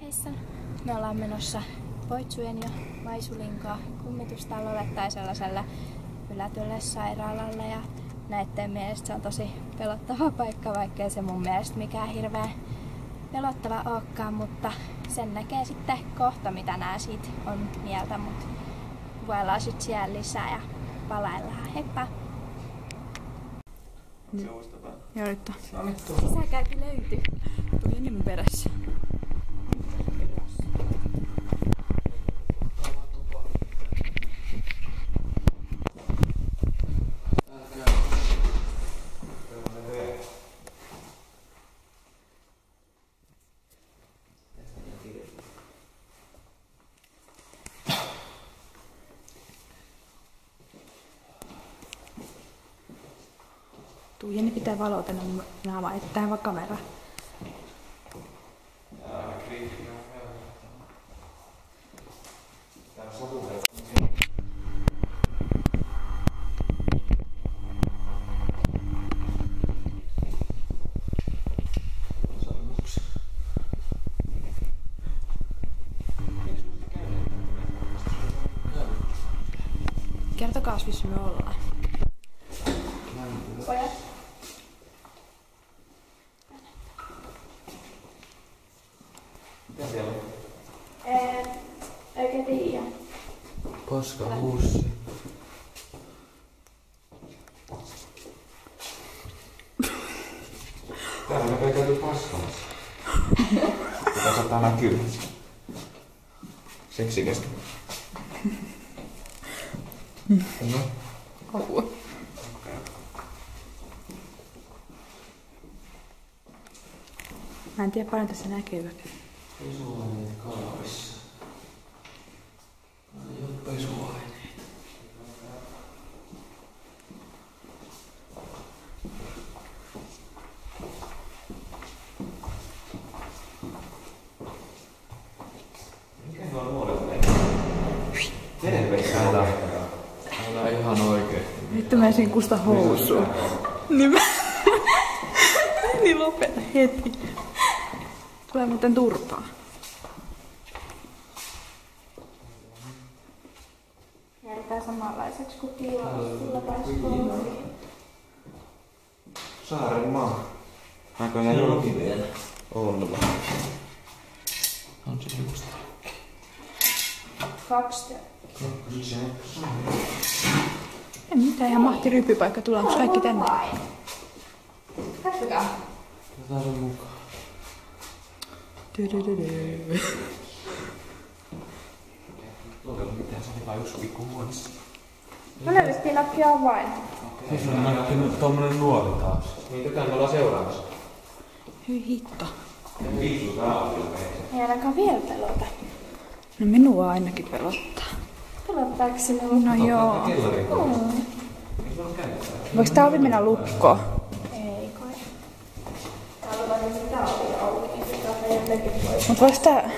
Heissan! Me ollaan menossa Poitsujen ja Maisulinkaan kummitustalolle tai sellaiselle ylätylle sairaalalle. Ja näitten mielestä se on tosi pelottava paikka, vaikkei se mun mielestä mikään hirveän pelottava olekaan, mutta sen näkee sitten kohta, mitä nää siitä on mieltä. Mut kuvaillaan sit siellä lisää ja palaillaan. Heippa! Joo, nyt on. Sisäkäynti löytyi. Tuli niin mun perässä. Jenni pitää valoa tänne naamaan, että tähän vaan kamera. Kertokaas, missä me ollaan. Pojat. Mitä siellä on? Eikä tiedä. Paskahussi. Täällä me käyty paskamassa. Mitä saattaa näkyy? Seksikästä. No. Apua. Mä en tiedä paljon tässä näkyy. Pesuaineet kaapissa. Ei oo pesuaineita. Mikä on nuoret meitä? Kenen vessaan tää? Täällä ihan oikeesti. Vittu mä esiin kusta housuun. Niin mä... niin lopeta heti. Tulee muuten turpaa. Järjestää samanlaiseksi kuin Kiilalla pääskouluun. Saarenmaa. Näköjään jollakin vielä. On vaan. On se just. 2. Ei mitään, ihan mahti ryyppypaikka. Tullaanko kaikki tänne? Katsokaa. Jotain sun mukaan. Tuolla ei ole mitään, se oli vaan yksi pikkuhuoneessa. No löydettiin läpi avain. Se on näkynyt tommonen nuoli taas. Niin tätä me ollaan seuraamassa. Hyi hitto. Vittu, tää on kyllä meitä. Ei ainakaan vielä pelota. No minua ainakin pelottaa. Pelottaako sinua? No joo. Voiko tää ovi mennä lukkoon? Ei kai. Täällä on aina sitä ovi auki, niin sitä on jotenkin pois. Mut voiko tää...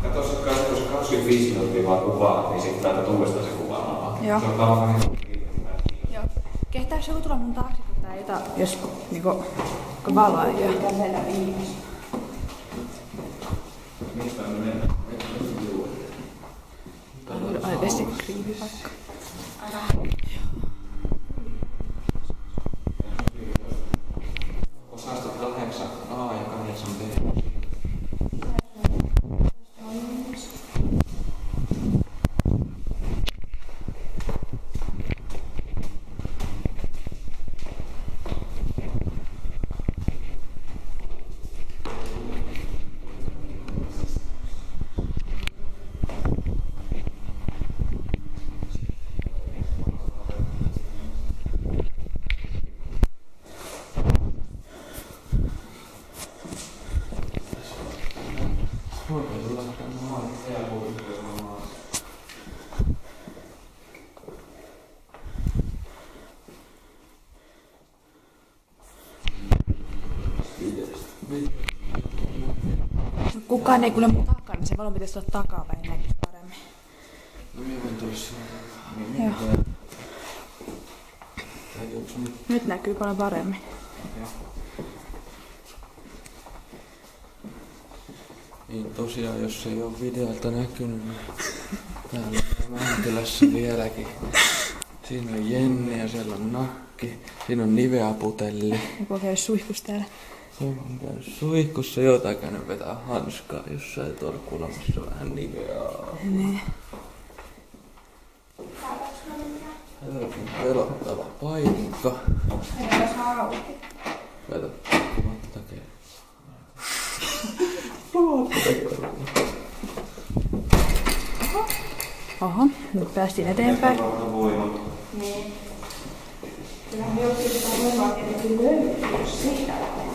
Katos, jos 25 minuuttia vaan kuvaa, niin sitten täältä uudestaan se kuvaamaan. Joo. Se on tavallaan Joo. Kehtaaks joku tulla mun taakse, kun tää ei ota, jos niinku... kun valoa ei oo. Mistä me mennään? Tää on oikeesti kriipipaikka. Osasta 8a ja 8b. Kukaan ei kuule mun takana, niin se valo pitäisi olla takapäin, niin näkyisi paremmin. No minä voin tulla sinne. Joo. Täytyykö nyt? Nyt näkyy paljon paremmin. Joo. Niin tosiaan, jos ei ole videolta näkynyt, niin täällä on Mäntylässä vieläkin. Siinä on Jenni ja siellä on Nakki. Siinä on Nivea-putelli. Joku on käynyt suihkus täällä. Joku on käynyt suihkussa, jotain käynyt vetää hanskaa jossain torkkulamassa vähän Niveaa. Niin. Täälläkin pelottava paikka. Kato, kuvat takeen. Oho, nyt päästiin eteenpäin. Niin. Kyllähän me joskus sitä voimaa tietenkin löytyy, jos siitä lähdetään.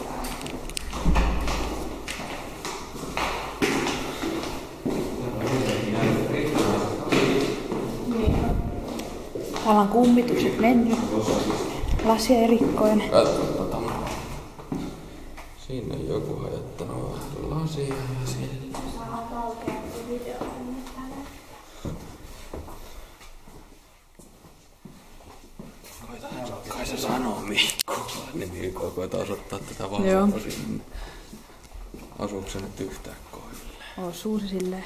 Täällä on kummitukset mennyt. Lasia erikkoinen. Katso Siinä on joku hajottanut vähän lasia ja siellä. Saadaan talkea video tänne tänään. Kai se sanoo Mikko. Niin Mikko koita osoittaa tätä valoa sinne. Asuuko se nyt yhtään kohdille? Osuu se silleen.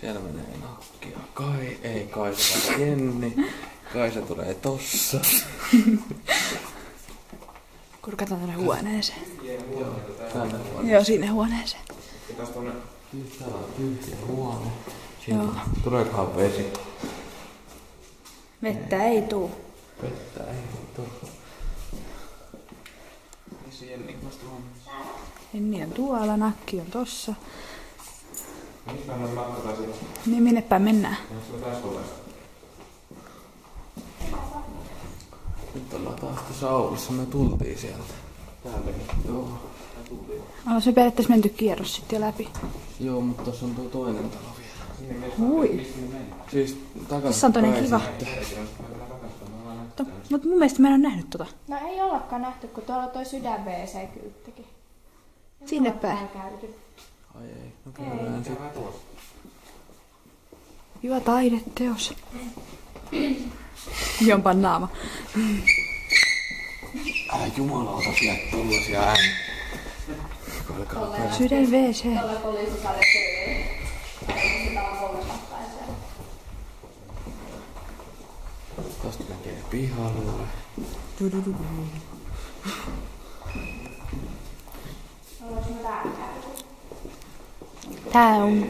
Siellä menee Nakki ja Kai. Ei Kai se vaan Jenni. Kai se tulee tossa. Kurkataan tänne huoneeseen. Tänne Joo, sinne huoneeseen. täällä on tyhjä huone. Joo. Tuleekohan vesi? Vettä ei tuu. Vettä ei tuu. Missä Jenni vasta on? Jenni on tuolla, Nakki on tossa. Missä mä noin matkataisin? Niin minne päin mennään? Onko se taas tulee? Nyt ollaan taas tässä Aulissa. Me tultiin sieltä. Täältäkin. Joo. Ollaan se periaatteessa menty kierros sitten jo läpi. Joo, mutta tossa on tuo toinen talo vielä. Ui. Siis takaisin. Tässä on toinen kiva. Mutta mun mielestä mä en ole nähnyt tota. No ei ollakaan nähty, kun tuolla on toi sydän WC-kylttikin. Sinne päin. Käyty. Ai ei. No käydään sitten. Hyvä taideteos. Jompan naama. Älä jumalauta sieltä tullaisia ääniä. Sydän WC. Tuolla poliisisalle tyyliin. Sitä on 3 mattaiseen. Tosta näkee pihalle. Ollaanko me täällä käyty? Tää on.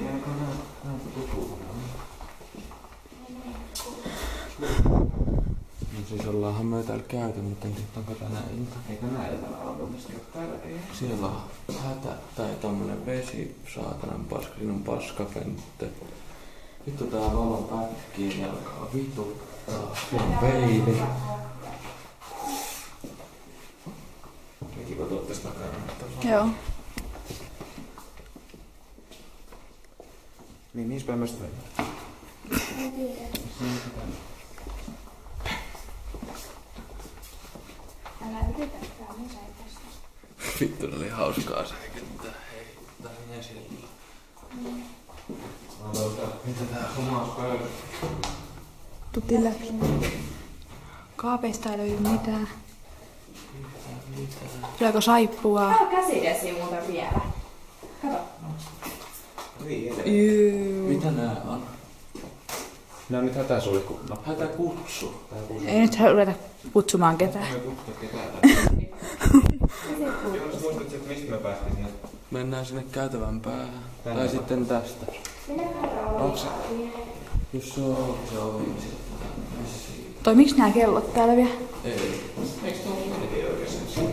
No siis ollaanhan me täällä käyty, mutta en tiedä, onko tänä ilta. Eikö näitä täällä ole mielestäni? Täällä ei. Siellä on hätä tai tommonen vesi, saatanan paska, siinä on paskafentte. Vittu tää valon pätkiin ja alkaa vituttaa. Siinä on peili. Kiva tuottais takana. Joo. Niin, missä päin mä sitä mennään? Älä yritäkään, niin sä ei tästä. Vittu ne oli hauskaa säikyttää. Hei, tää on esillä. Mitä tää humauspöydä? Tutti läpi. Kaapeista ei löydy mitään. Tuleeko saippua? Täällä on käsidesi muuten vielä. Kato. Mitä nää on? Nää on nyt hätäsuihku. No, Hätäkutsu. Ei nyt ruveta kutsumaan ketään. Jos muistat, että mistä me päästiin sinne? Mennään sinne käytävän päähän. Tai sitten tästä. Onko se? Jos se on se ovi, niin sitten. Toimiks nää kellot täällä vielä? Ei. Eikö tuo meni oikeastaan?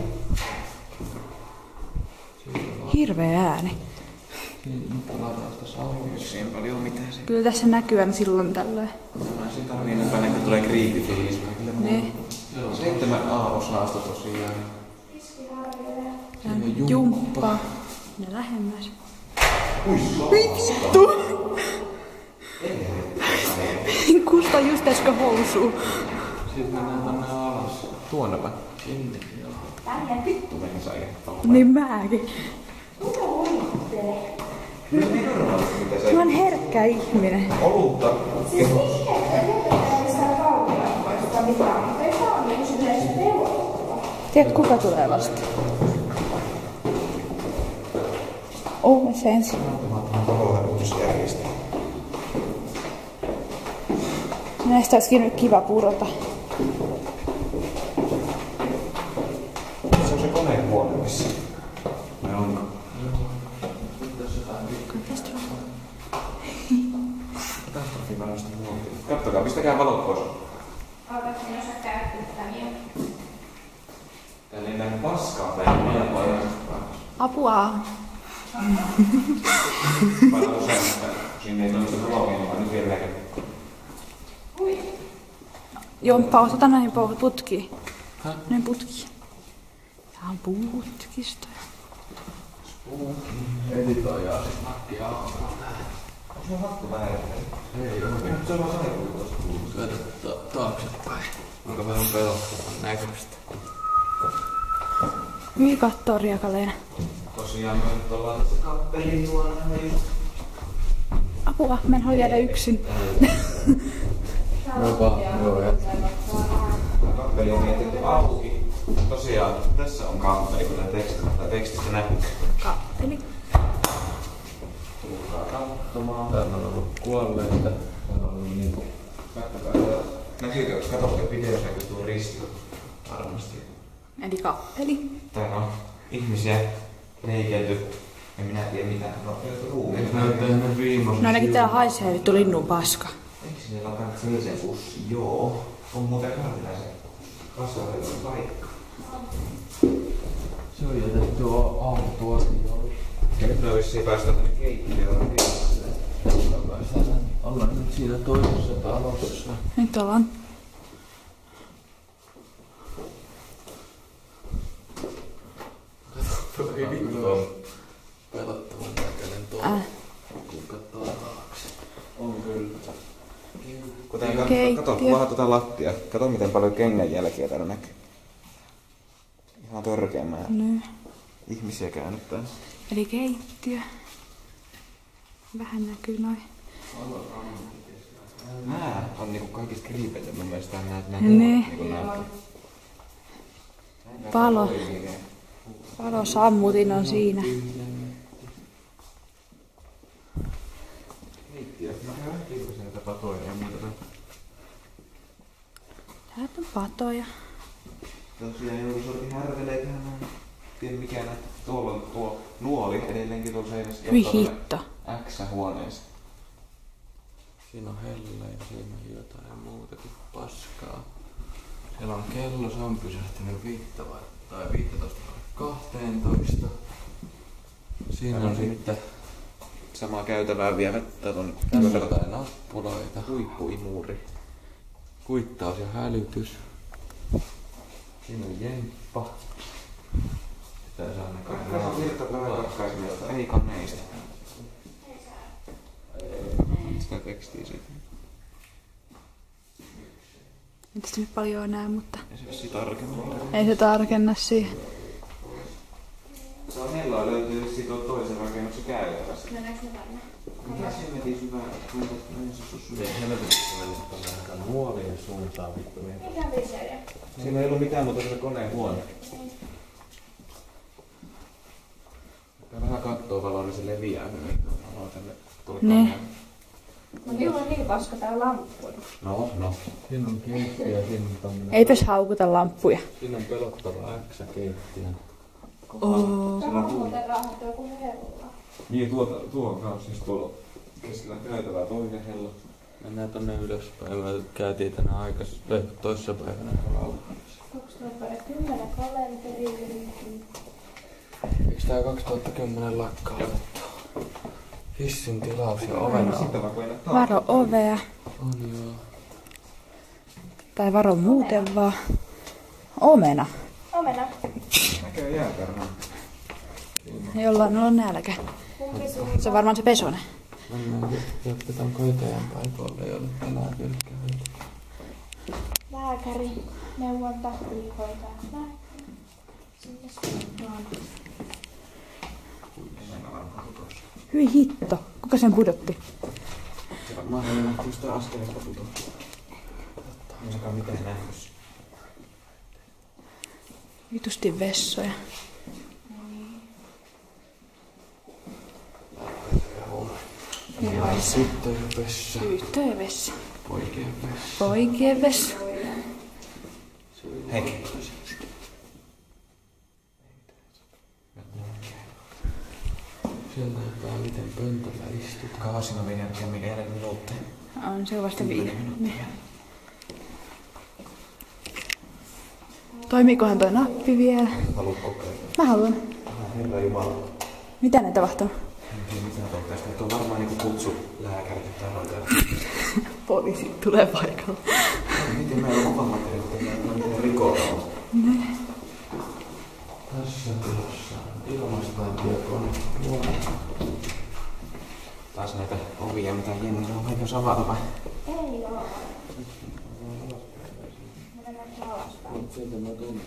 Hirveä ääni. Nyt palataan tässä alueessa. Siinä paljon mitään se. Kyllä tässä näkyy aina silloin tällöin. Siinä tarvii enempää näkyy, tulee kriipifiilis. Niin. 7A-osasta tosiaan. Jumppa. Ne lähemmäs. Kusta just äsken housuu. Sitten mennään tonne alas. Tuonne vai? Sinne, joo. Vittu meni sai. Niin mäkin. Mitä se Mä oon herkkä ihminen. olutta? Tiedät kuka tulee vasta? Oh, se ensin. Näistä olisikin nyt kiva purota. Se on se konehuone missä. Vai onko? Katastrofivarasta muotia. Kattokaa, pistäkää valot pois. Oletko sinä osaa käyttää Täällä ei näin paskaa päin. Apua! Paljon usein, että sinne ei toista valoa, vaan nyt vielä näkee. Jomppa, otetaan näihin putkiin. Näin putkiin. Tää on putkista. Editoijaa siis nakki auki. Se on hattu vähän. Ei oo. Se on vaan sairaan tuosta. Kato taaksepäin. Onko vähän pelottavan näköistä? Mihin kattoo riekaleena? Tosiaan me nyt ollaan tässä kappelin luona. Apua, mä en halua jäädä yksin. Joo, Kappeli on mietitty auki. Tosiaan tässä on kappeli, kun tekstistä näkyy. Kappeli. Tulkaa katsomaan. Täällä on ollut kuolleita. Täällä on ollut niinku... Näkyykö, jos katsotte videossa, näkyy tuo risti varmasti. Eli kappeli. Täällä on ihmisiä leikelty. En minä tiedä mitä. No, ruumiin. Eikö näyttää ennen viimeisen? No ainakin täällä haisee vittu linnun paska. Eikö sinne laittaa sellaiseen pussiin? Joo. On muuten kanssa se kasvatettu paikka. Se on jätetty autoa. Ja nyt me vissiin päästään tänne keittiöön. Ollaan nyt siinä toisessa talossa. Nyt ollaan. Ei vittu on pelottavan näköinen tuo. Kun katsoo taakse. On kyllä. Kato vaan tuota lattia. Kato miten paljon kengänjälkiä täällä näkyy. Ihan törkeä määrä. No. Ihmisiä käynyt täällä. Eli keittiö. Vähän näkyy noin. Nää on niinku kaikista kriipeitä mun mielestä nää Niin. niinku nää. Palo. Sammutin on siinä. Keittiö. Mä käyn äkkiä sieltä patoja ja muuta. Täältä on patoja. Tosiaan joku sortin härveleitähän on. Tiedä mikä näitä. Tuolla on tuo nuoli edelleenkin tuolla seinässä. Hyi hitto. X-huoneessa. Siinä on hellä ja siinä on jotain muutakin paskaa. Siellä on kello, se on pysähtynyt 15:12. Siinä on sitten Samaa käytävää vie vettä ton jotain nappuloita. huippuimuri. Kuittaus ja hälytys. Siinä on jemppa. Sitä saa näkyä. Kato virta vähän katkaisemista, ei kaneista. Sitä tekstiä siitä. En tästä nyt paljon enää, mutta Ei se vissi tarkemmin. ei se tarkenna siihen. Se on helloa löytyy vissi tuo toisen rakennuksen käytävästä. Mennäänkö me tänne? Mikä hemmetin syvää? Kuinka näin se sussu? Ei helvetissä mennyt tonne nuolien suuntaan vittu. Mikä viseri? Siinä ei ollut mitään muuta kuin koneen huone. Pitää vähän kattoo valoa, niin se leviää hyvin. Valoa tänne tuolla Ne. kameraan. No minulla on niin paska tää lamppu. No. Siinä on keittiö ja siinä on tämmönen... Eipäs haukuta lamppuja. Siinä on pelottava X-keittiö. Se on muuten raahattu joku hella. Niin, tuo on kanssa siis tuolla keskellä käytävää toinen hello. Mennään tonne ylöspäin. Me käytiin tänä toissa päivänä laulassa. 2010 kalenteri. Eiks tää 2010 lakkautettu? Hissin tilaus ja ovena. Sitten vaikka ei näe Varo ovea. On joo. Tai varo muuten vaan. Omena. Omena. näkee jääkarhan. Jollain on nälkä. Kumpi sun? Se on varmaan se pesonen. Mennään jatketaanko eteenpäin tuolle, ei ole tänään vielä käyty. Lääkäri. Neuvonta. Ylihoitaja. Lääkäri. Sinne suuntaan. Hyi hitto. Kuka sen pudotti? Se varmaan heimähti just askelista putoa. Ei sekaan mitään nähdys. Vitusti vessoja. Ja sitten jo vessa. Yhteen vessa. Poikien vessa. Hei. Sieltä näyttää miten pöntöllä istut. Kauan siinä on jälkeen, mikä jäljellä minuutteja. On se vasta 5 minuuttia. Toimiikohan toi nappi vielä? Haluat kokeilla? Mä haluan. Herra Jumala. Mitä ne tapahtuu? En tiedä mitä on tästä. Tuo on varmaan niinku kutsu lääkärit tai hoitajat. Poliisit tulee paikalle. Miten meillä on kuvamateriaalit, miten rikolla on? Tässä tilassa ilmastointiekone. Taas näitä ovia, mitä Jenni on vaikka avata vai? Ei oo. Mennään alaspäin. Sieltä mä tunten.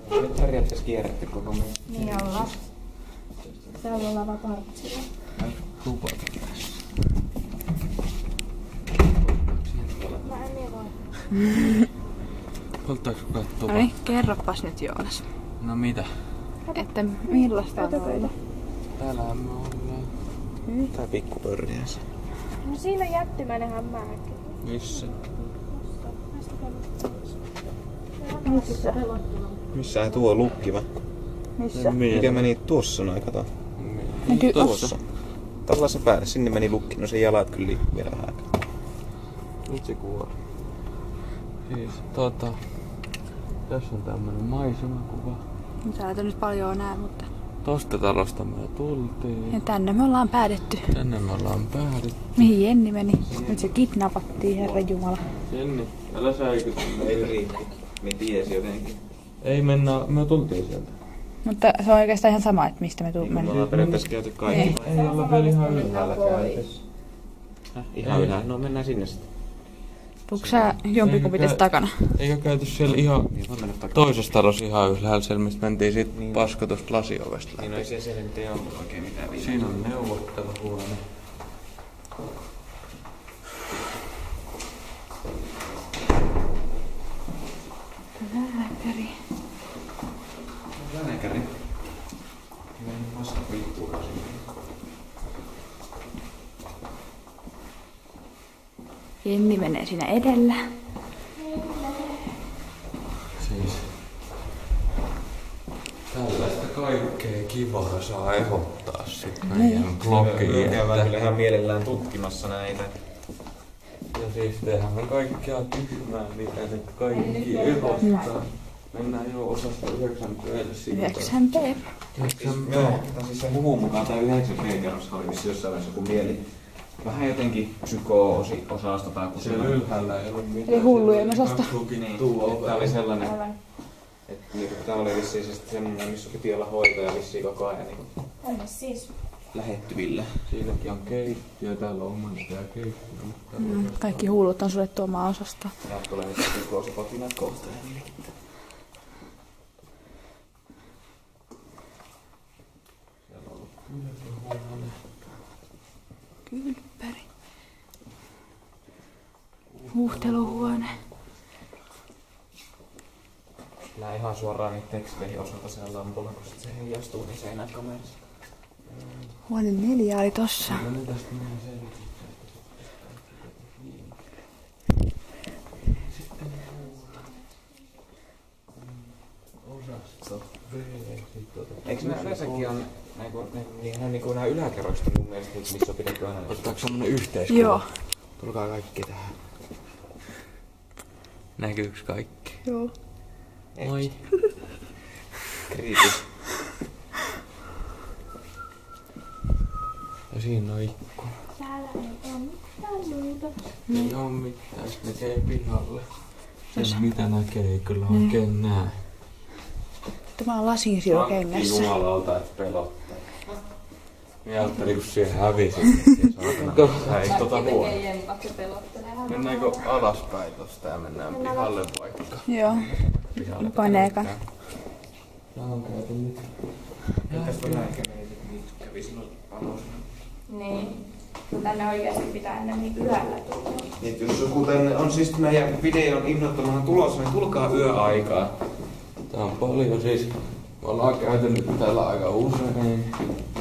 No, nyt periaatteessa kierrätty koko meidän. Niin ollaan. Täällä ollaan vaan partsilla. Lupata tässä. Mä en niin voi. Polttaako katsoa? No niin, kerropas nyt Joonas. No mitä? Että millaista on ollut? Täällähän me ollaan. Tää pikkupörriänsä. No siinä on jättimäinen hämähäkki. Missä? Missä? Missä tuo lukkiva? Missä? Mikä meni tuossa noin, kato. Näkyy Tuossa. Tällaisen päälle, sinne meni lukki. No se jalat kyllä liikkuu vielä vähän aikaa. Nyt se kuori. Siis tässä on tämmönen maisemakuva. Sä et nyt paljon näe, mutta... Tosta talosta me tultiin. Ja tänne me ollaan päädytty. Tänne me ollaan päädytty. Mihin Jenni meni? Nyt se kidnappattiin, herra Jumala. Jenni, älä säikytä. Ei riitti. Me tiesi jotenkin. Ei mennä, me tultiin sieltä. Mutta se on oikeastaan ihan sama, että mistä me Me tuumme. ollaan periaatteessa käyty kaikki. Ei olla vielä ihan ylhäällä käyty. Ihan ylhäällä. No mennään sinne sitten. Tuutko sä jompikumpi tässä takana? Eikö käyty siellä ihan toisessa talossa ihan ylhäällä, siellä mistä mentiin sit paskatusta lasiovesta Niin no läpi. ei siellä nyt ei ollut oikein mitään viimeistä. Siinä on neuvotteluhuone. Lääkäri. Lääkäri. Mä en vasta vittuukaan sinne. Jenni menee siinä edellä. Siis tällaista kaikkea kivaa saa ehdottaa sit meidän blogiin. Käydään kyllä ihan mielellään tutkimassa näitä. Ja siis tehdään me kaikkia tyhmää, mitä nyt kaikki ehdottaa. Mennään jo osasta 9 sivuun. 9B. Joo, siis se huhun mukaan tää 9B-kerrossa oli missä jossain vaiheessa joku mieli. Vähän jotenkin psyko-osasta tai kun Siellä ylhäällä ei ollut mitään. Eli hullujen osasta. Niin, tää oli sellainen, että niinku, tää oli vissiin semmonen, missä piti olla hoitaja vissiin koko ajan niinku Tänne siis. lähettyvillä. Siinäkin on keittiö, täällä on omantaja keittiö. Kaikki hullut on suljettu omaa osasta. Ja tulee niitä psykoosipotilaat kohta. Siellä on ollut kylpyhuone. Kylppäri. Huuhteluhuone. Nää ihan suoraan niitä teksteihin osata siellä lampulla, kun sit se heijastuu niin seinäkamerassa. Huone 4 oli tossa. No nyt tästä mennään selvitykseen. Sitten osasto B. Eikö nää yleensäkin on niinku nää yläkerroista mun mielestä, missä on pidetty aina? Otetaanko semmonen yhteiskuva? Joo. Tulkaa kaikki tähän. Näkyykö kaikki? Joo. Moi. Kriitis. Ja siinä on ikkuna. Täällä ei oo mitään muuta. Ei oo mitään, sit näkee pihalle. Sen mitä näkee ei kyllä oikein näe. Tämä on lasinsiru kengässä. Jumalalta, et pelottaa. Minä ajattelin, kun siihen hävisit. Ei tota huono. Mennäänkö alaspäin tosta ja mennään pihalle vaikka? Joo. Pihalle. Koneekan. Tää on käyty nyt. Tästä on lääkäreitä, niin kävi silloin alussa. Niin. Tänne oikeasti pitää ennemmin yöllä tulla. Niin, jos joku tänne on siis meidän videon innoittamana tulossa, niin tulkaa yöaikaa. Tää on paljon siis. Me ollaan käyty nyt täällä aika usein.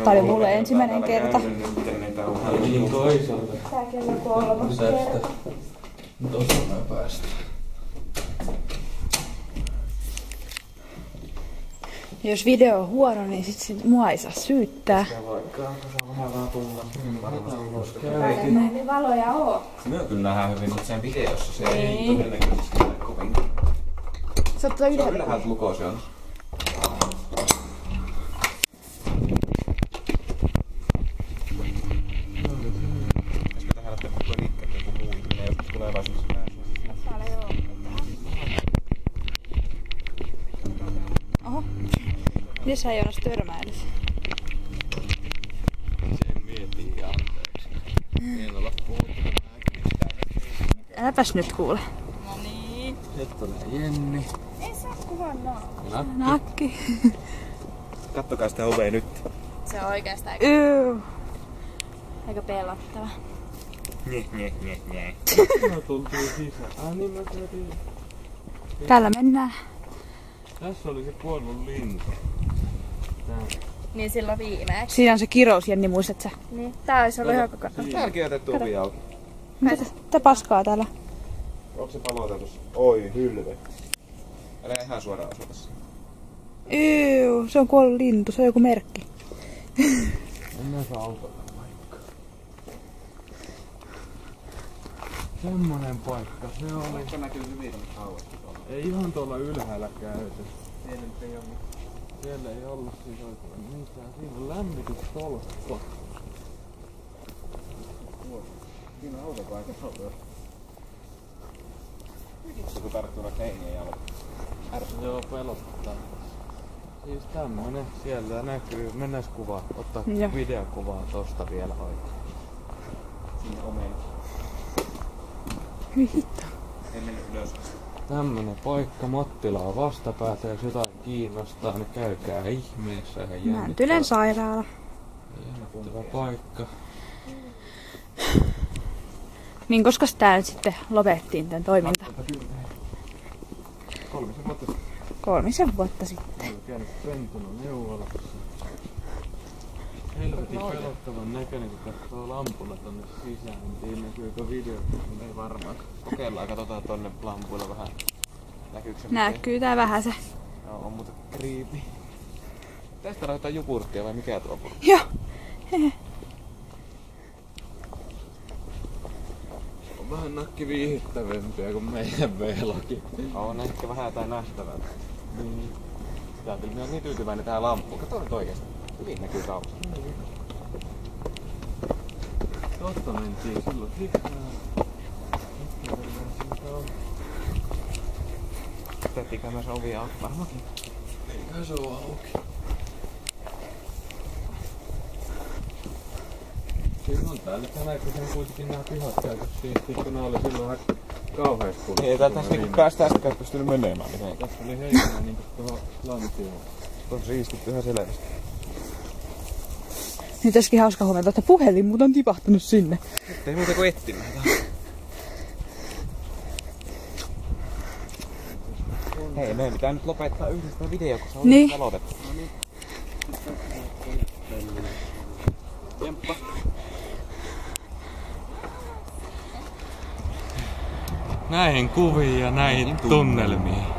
Tää oli mulle ensimmäinen kerta. Nyt niitä on Niin toisaalta. Tää kello 3 tästä. Tossa me päästään. Jos video on huono, niin sit mua ei saa syyttää. Vaikka se on vähän tulla. Ei valoja oo. Me kyllä nähdään hyvin, mutta sen videossa se ei todennäköisesti ole kovin. Se on Se on ylhäältä luko se on. Pitäisikö tähän ottaa koko liikkeet joku muu ihminen, joskus tulevaisuudessa pääsee? Täällä joo. Oho. Miten sä Joonas törmäilet? Se mietii anteeksi. En olla puhuttu Äläpäs nyt kuule. Nyt tulee Jenni. Ei saa kuvannaa. Nakki. Kattokaa sitä ovea nyt. Se on oikeastaan aika pelottava. Nye. Mä tultiin sisään. Niin mä käytiin. Täällä mennään. Tässä oli se kuollut lintu. Tää. Niin silloin viimeeksi. Siinä on se kirous, Jenni, muistat sä? Niin, tää olisi ollut ihan kokonaan. Täälläkin on jätetty ovi auki. Mitä paskaa täällä? Onko se paloteltu? Oi, hylve. Älä ihan suoraan osu tässä. Se on kuollut lintu, se on joku merkki. Mennään se autolla paikka. Semmonen paikka se oli. Vaikka näkyy hyvin tuonne kauasti tuolla. Ei ihan tuolla ylhäällä käyty. Siellä ei ollut siis oikein mitään. Siinä on lämmitystolppa. Siinä on autopaikka ollut. Miksi kun tarttuu noita heinien jaloja? Joo, pelottaa. Siis tämmönen siellä näkyy. Mennäis kuvaa. Ottaa videokuvaa tosta vielä oikein. Sinne omena. Vittu. Ei mennä ylös. Tämmönen paikka. Mattila on vastapäätä. Jos jotain kiinnostaa, niin käykää ihmeessä. Ihan jännittävä. Mäntylen sairaala. Jännittävä paikka. Niin koska tää nyt sitten lopettiin tän toiminta? 3 vuotta sitten. Olen käynyt pentuna neuvolassa. Helvetin pelottavan näköinen, kun katsoo lampulla tonne sisään. En tiedä näkyykö video, mutta ei varmaan. Kokeillaan, katsotaan tonne lampuilla vähän. Näkyykö se Näkyy tää vähän se. Joo, on muuten creepy. Tästä laitetaan jupurkkia vai mikä tuo purkki? Joo. On vähän nakki viihdyttävämpiä kuin meidän V-logi. On ehkä vähän jotain nähtävää. Niin. Ajattelin, minä olen niin tyytyväinen tähän lampuun. Kato nyt oikeesti. Hyvin näkyy kauas. Totta mentiin silloin sisään. Jätettiinkö myös ovia auki? Varmaankin. Eikä se oo auki. Silloin täällä tänäänkin sen kuitenkin nää pihat käytös siistiä, kun nää oli silloin vähän kauheasti kuluttu. Ei täältä niinku päästä äsken pystynyt menemään mitenkään. Tässä oli heinää niinku tuohon lantioon. On siistitty ihan selvästi. Nyt olisikin hauska huomata, että puhelin muuten on tipahtanut sinne. Nyt ei muuta kuin etsimään. Hei, meidän pitää nyt lopettaa yhdessä video, kun se on Niin. aloitettu. Jemppa. Näihin kuviin ja näihin tunnelmiin.